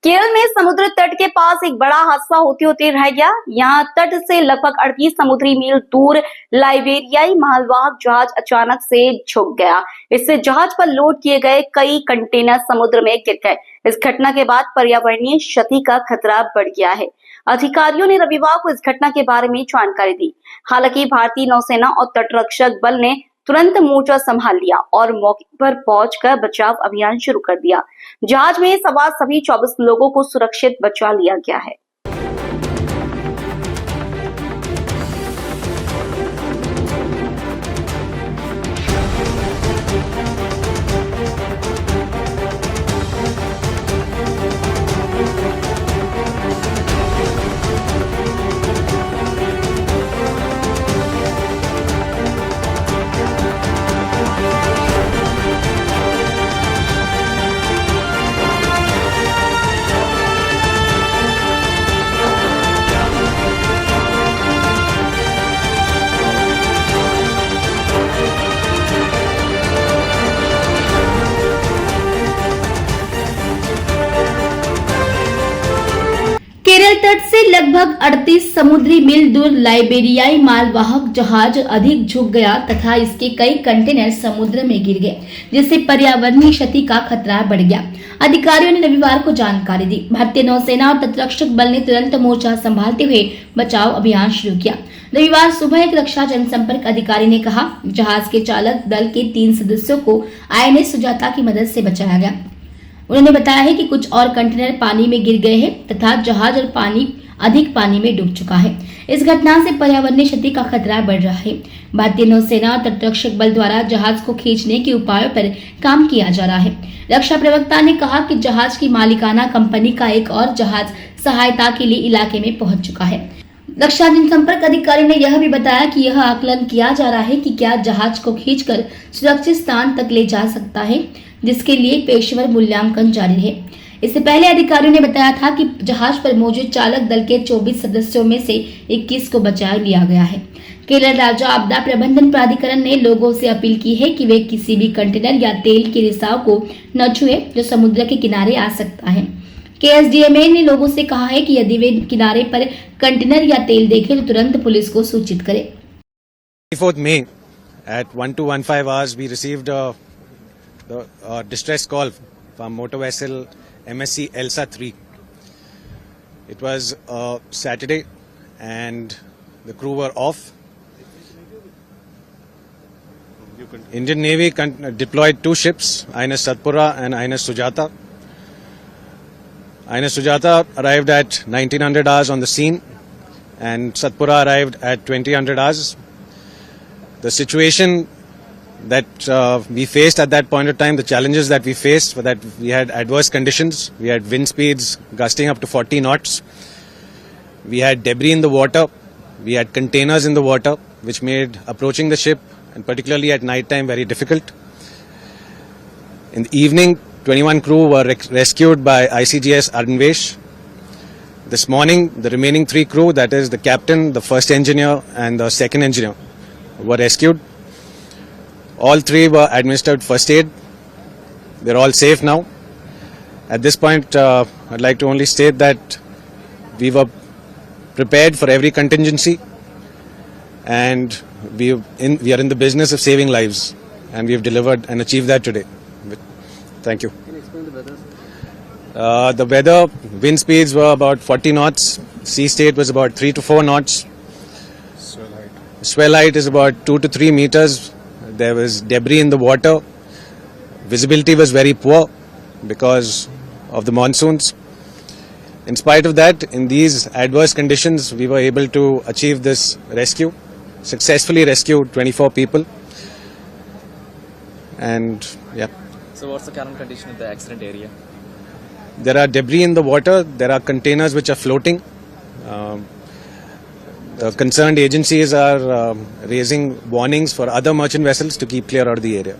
केरल में समुद्र तट के पास एक बड़ा हादसा होते होते रह गया। यहाँ तट से लगभग 38 समुद्री मील दूर लाइबेरियाई मालवाहक जहाज अचानक से झुक गया। इससे जहाज पर लोड किए गए कई कंटेनर समुद्र में गिर गए। इस घटना के बाद पर्यावरणीय क्षति का खतरा बढ़ गया है। अधिकारियों ने रविवार को इस घटना के बारे में जानकारी दी। हालांकि भारतीय नौसेना और तटरक्षक बल ने तुरंत मोर्चा संभाल लिया और मौके पर पहुंचकर बचाव अभियान शुरू कर दिया। जहाज में सवार सभी 24 लोगों को सुरक्षित बचा लिया गया है। केरल तट से लगभग 38 समुद्री मील दूर लाइबेरियाई मालवाहक जहाज अधिक झुक गया तथा इसके कई कंटेनर समुद्र में गिर गए, जिससे पर्यावरणीय क्षति का खतरा बढ़ गया। अधिकारियों ने रविवार को जानकारी दी। भारतीय नौसेना और तटरक्षक बल ने तुरंत मोर्चा संभालते हुए बचाव अभियान शुरू किया। रविवार सुबह एक रक्षा जनसंपर्क अधिकारी ने कहा, जहाज के चालक दल के 3 सदस्यों को INS सुजाता की मदद से बचाया गया। उन्होंने बताया है कि कुछ और कंटेनर पानी में गिर गए हैं तथा जहाज और अधिक पानी में डूब चुका है। इस घटना से पर्यावरणीय क्षति का खतरा बढ़ रहा है। भारतीय नौसेना और तटरक्षक बल द्वारा जहाज को खींचने के उपायों पर काम किया जा रहा है। रक्षा प्रवक्ता ने कहा कि जहाज की मालिकाना कंपनी का एक और जहाज सहायता के लिए इलाके में पहुंच चुका है। रक्षा जनसंपर्क अधिकारी ने यह भी बताया कि यह आकलन किया जा रहा है कि क्या जहाज को खींचकर सुरक्षित स्थान तक ले जा सकता है, जिसके लिए पेशेवर मूल्यांकन जारी है। इससे पहले अधिकारियों ने बताया था कि जहाज पर मौजूद चालक दल के 24 सदस्यों में से 21 को बचा लिया गया है। केरल राज्य आपदा प्रबंधन प्राधिकरण ने लोगों से अपील की है कि वे किसी भी कंटेनर या तेल के रिसाव को न छुए जो समुद्र के किनारे आ सकता है। KSDMA ने लोगों से कहा है कि यदि वे किनारे पर कंटेनर या तेल देखें तो तुरंत पुलिस को सूचित करें। 24th May at 12:15 hours we received a distress call from motor vessel MSC Elsa 3. It was a Saturday and the crew were off. Indian Navy deployed 2 ships, INS Satpura and INS Sujata. INS Sujata arrived at 1900 hours on the scene and Satpura arrived at 2000 hours. The situation that we faced at that point of time, the challenges that we faced were that we had adverse conditions. We had wind speeds gusting up to 40 knots. We had debris in the water. We had containers in the water, which made approaching the ship, and particularly at night time, very difficult. In the evening, 21 crew were rescued by ICGS Arnvesh. This morning, the remaining 3 crew, that is the captain, the first engineer and the second engineer, were rescued. All 3 were administered first aid. They're all safe now. At this point, I'd like to only state that we were prepared for every contingency and we are in the business of saving lives, and we have delivered and achieved that today. Thank you. Can you explain the weather? The weather, wind speeds were about 40 knots. Sea state was about 3 to 4 knots. Swell height is about 2 to 3 meters. There was debris in the water. Visibility was very poor because of the monsoons. In spite of that, in these adverse conditions, we were able to achieve this rescue. Successfully rescued 24 people. And yeah. So what's the current condition of the accident area? There are debris in the water. There are containers which are floating. The concerned agencies are raising warnings for other merchant vessels to keep clear out of the area.